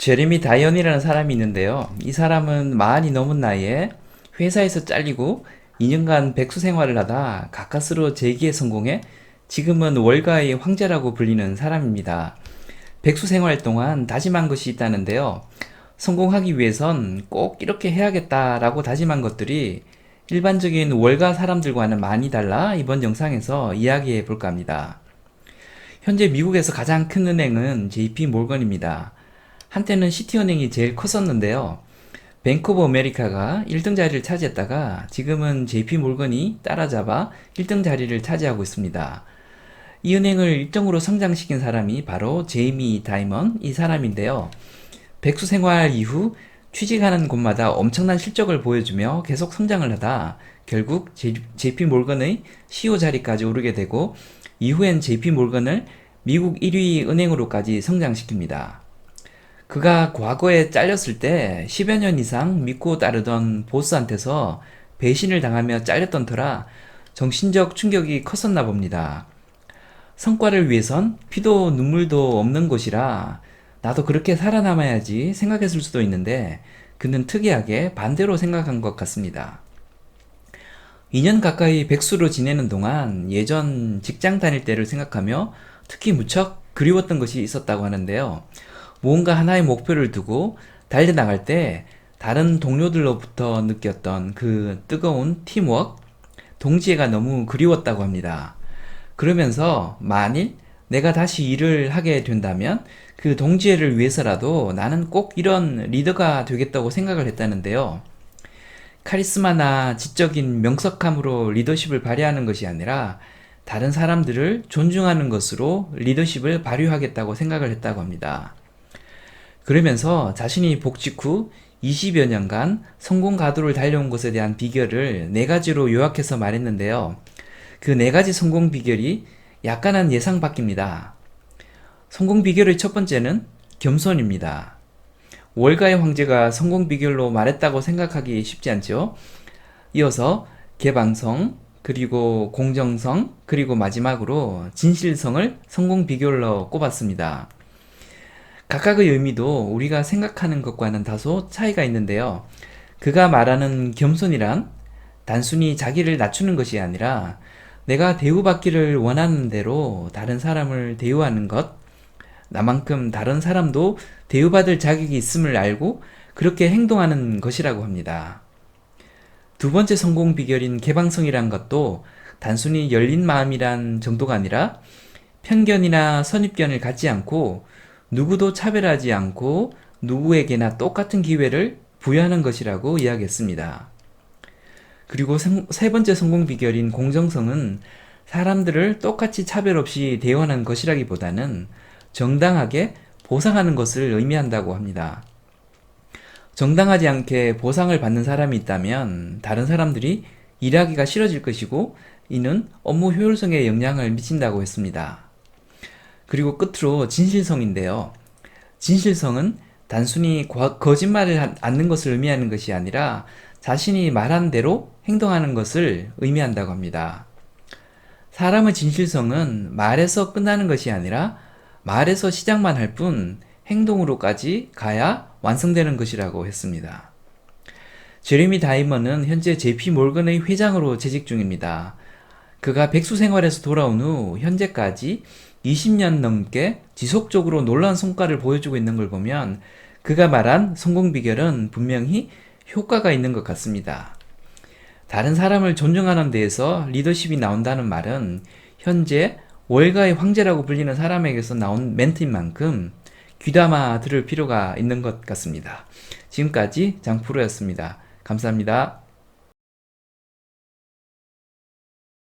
제레미 다이언이라는 사람이 있는데요. 이 사람은 40이 넘은 나이에 회사에서 잘리고 2년간 백수 생활을 하다 가까스로 재기에 성공해 지금은 월가의 황제라고 불리는 사람입니다. 백수 생활 동안 다짐한 것이 있다는데요. 성공하기 위해선 꼭 이렇게 해야겠다라고 다짐한 것들이 일반적인 월가 사람들과는 많이 달라 이번 영상에서 이야기해 볼까 합니다. 현재 미국에서 가장 큰 은행은 JP 몰건입니다. 한때는 시티은행이 제일 컸었는데요. 뱅크 오브 아메리카가 1등 자리를 차지했다가 지금은 JP 몰건이 따라잡아 1등 자리를 차지하고 있습니다. 이 은행을 일정으로 성장시킨 사람이 바로 제이미 다이먼 이 사람인데요. 백수 생활 이후 취직하는 곳마다 엄청난 실적을 보여주며 계속 성장을 하다 결국 JP 몰건의 CEO 자리까지 오르게 되고 이후엔 JP 몰건을 미국 1위 은행으로까지 성장시킵니다. 그가 과거에 잘렸을 때 10여 년 이상 믿고 따르던 보스한테서 배신을 당하며 잘렸던 터라 정신적 충격이 컸었나 봅니다. 성과를 위해선 피도 눈물도 없는 곳이라 나도 그렇게 살아남아야지 생각했을 수도 있는데 그는 특이하게 반대로 생각한 것 같습니다. 2년 가까이 백수로 지내는 동안 예전 직장 다닐 때를 생각하며 특히 무척 그리웠던 것이 있었다고 하는데요. 무언가 하나의 목표를 두고 달려나갈 때 다른 동료들로부터 느꼈던 그 뜨거운 팀워크, 동지애가 너무 그리웠다고 합니다. 그러면서 만일 내가 다시 일을 하게 된다면 그 동지애를 위해서라도 나는 꼭 이런 리더가 되겠다고 생각을 했다는데요. 카리스마나 지적인 명석함으로 리더십을 발휘하는 것이 아니라 다른 사람들을 존중하는 것으로 리더십을 발휘하겠다고 생각을 했다고 합니다. 그러면서 자신이 복직 후 20여 년간 성공 가도를 달려온 것에 대한 비결을 4가지로 요약해서 말했는데요. 그 4가지 성공 비결이 약간은 예상 밖입니다. 성공 비결의 첫 번째는 겸손입니다. 월가의 황제가 성공 비결로 말했다고 생각하기 쉽지 않죠. 이어서 개방성, 그리고 공정성, 그리고 마지막으로 진실성을 성공 비결로 꼽았습니다. 각각의 의미도 우리가 생각하는 것과는 다소 차이가 있는데요. 그가 말하는 겸손이란 단순히 자기를 낮추는 것이 아니라 내가 대우받기를 원하는 대로 다른 사람을 대우하는 것, 나만큼 다른 사람도 대우받을 자격이 있음을 알고 그렇게 행동하는 것이라고 합니다. 두 번째 성공 비결인 개방성이란 것도 단순히 열린 마음이란 정도가 아니라 편견이나 선입견을 갖지 않고 누구도 차별하지 않고 누구에게나 똑같은 기회를 부여하는 것이라고 이야기했습니다. 그리고 세 번째 성공 비결인 공정성은 사람들을 똑같이 차별 없이 대우하는 것이라기보다는 정당하게 보상하는 것을 의미한다고 합니다. 정당하지 않게 보상을 받는 사람이 있다면 다른 사람들이 일하기가 싫어질 것이고 이는 업무 효율성에 영향을 미친다고 했습니다. 그리고 끝으로 진실성인데요. 진실성은 단순히 거짓말을 않는 것을 의미하는 것이 아니라 자신이 말한 대로 행동하는 것을 의미한다고 합니다. 사람의 진실성은 말에서 끝나는 것이 아니라 말에서 시작만 할 뿐 행동으로까지 가야 완성되는 것이라고 했습니다. 제레미 다이먼은 현재 JP 몰건의 회장으로 재직 중입니다. 그가 백수 생활에서 돌아온 후 현재까지 20년 넘게 지속적으로 놀라운 성과를 보여주고 있는 걸 보면 그가 말한 성공 비결은 분명히 효과가 있는 것 같습니다. 다른 사람을 존중하는 데에서 리더십이 나온다는 말은 현재 월가의 황제라고 불리는 사람에게서 나온 멘트인 만큼 귀담아 들을 필요가 있는 것 같습니다. 지금까지 장프로였습니다. 감사합니다.